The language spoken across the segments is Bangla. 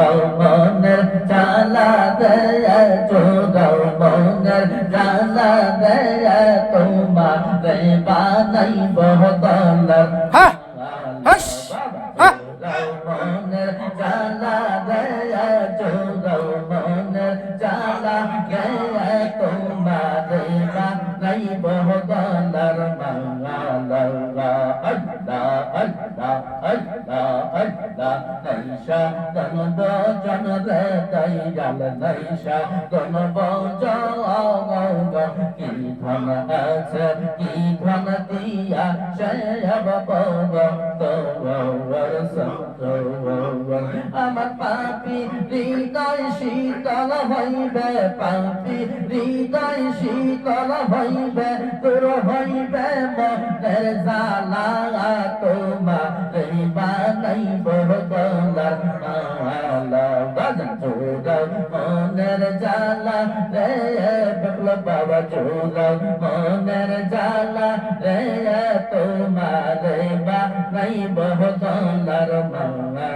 চোরাও মনের জ্বালা দেয় চোরাও মনের জ্বালা দেয় তোমারে বানাইব কলার হ্যাঁ হাস হ্যাঁ চোরাও মনের জ্বালা দেয় চোরাও মনের জ্বালা দেয় তোমারে বানাইব কলার মালা আল্লাহ আল্লাহ আল্লাহ আল্লাহ নাইশা দনব জনরে দয়াল নাইশা দনব জনব কি ধন আছে কি ধন দিয়া সব পাব তোর সন্তোর আমার পাপি হৃদয় শীতল হইবে পাপি হৃদয় শীতল হইবে তোর হইবে মনের জ্বালা তোমারে বানাইব গলার মালা বাজান চোরাও মনের জ্বালা রে বাবা চোরাও মনের জ্বালা রে তোমারে বানাইব গলার মালা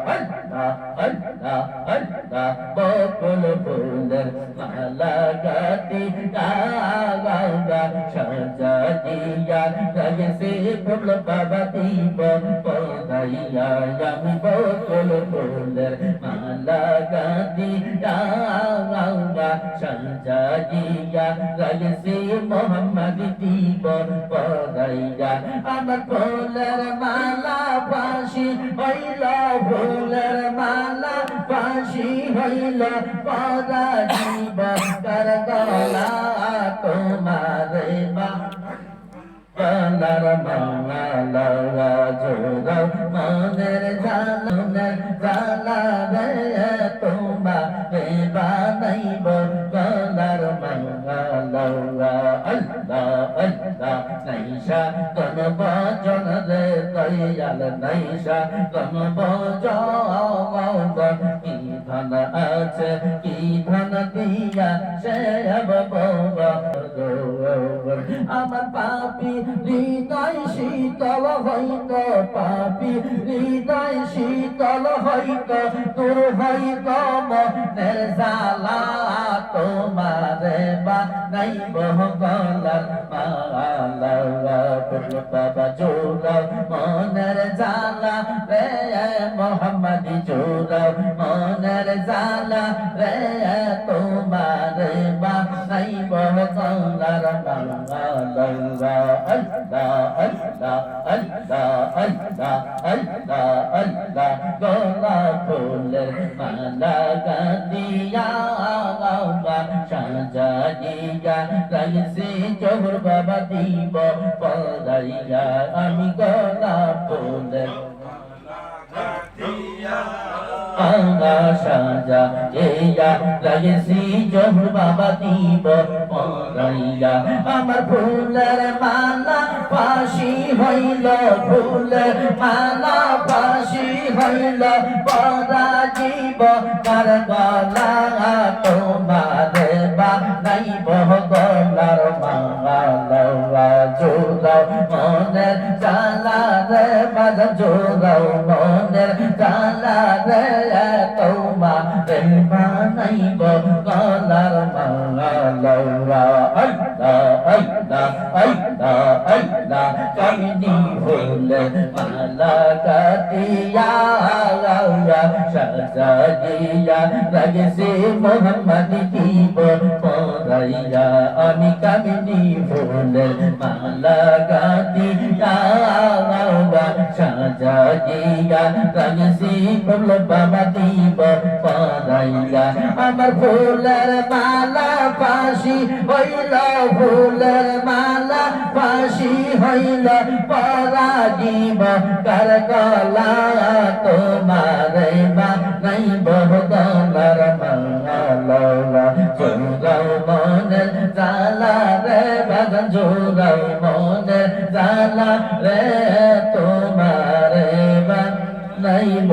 আল্লাহ আল্লাহ আল্লাহ বকুল ফুলের মালা গাতি গাওয়া সাজা দিয়া রাগসে ফুল বাবা দিব পদাইয়া আমি বকুল ফুলের মালা গাতি গাওয়া সাজা দিয়া রাগসে মোহাম্মদ দিব পদাইয়া আমার ফুলের মালা ফাঁসি হইল ফুলের মালা ফাঁসি হইল পদা জীব কর গলা তোমারে বা কলার মালা জোরাও মনের জানের জালা রে তোমারে বানাইব কলার মালা আল্লাহ আল্লাহ নাইশা কোন বচন রে দয়াল নাইশা কোন বচন কি ধন আছে কি ধন দিয়া সে আমার পাপি হৃদয় শীতল হইত পাপি হৃদয় শীতল হইত তোর হইত মনের জ্বালা তোমারে বানাইব গলার মালা বাবা চোরাও মনের জ্বালা রে মোহাম্মদ চোরাও মনের জ্বালা রে তোমারে বানাইব গলার মালা আল্লাহ আল্লাহ আল্লাহ আল্লাহ আল্লাহ আল্লাহ গলা ফুলের মালা গাতিয়া সাজা দিয়া রাইসে জোহর বাবা দিব পদাইয়া আমি গলা ফুলের সাজা দিয়া রাইসে জোহর বাবা দিব পদাইয়া আমার ফুলের মালা ফাঁসি হইল ফুলের মালা ফাঁসি হইল পদা জীব কার গলা তোমারে বানাইব গলার মালা জোরাও মনের জ্বালা রে বাজা জোরাও মনের জ্বালা রে তোমারে বানাইব গলার মালা আল্লাহ আল্লাহ আল্লাহ আল্লাহ কামিনী ফুলের মালা গাতিয়া সাজা দিয়া রাগসে মোহাম্মদ দিব পদাইয়া আমি কামিনী ফুলের মালা গাতিয়া সাজা দিয়া রাগসে ফুল বাবা দিব পদাইয়া আমার ফুলের মালা ফাঁসি হইল ফুলের মালা ফাঁসি হইল পরা জীব কার গলা তোমারে বানাইব গলার মালা জোরাও মনের জ্বালা রে বাগান জোরাও মনের জ্বালা রে তোমারে বানাইব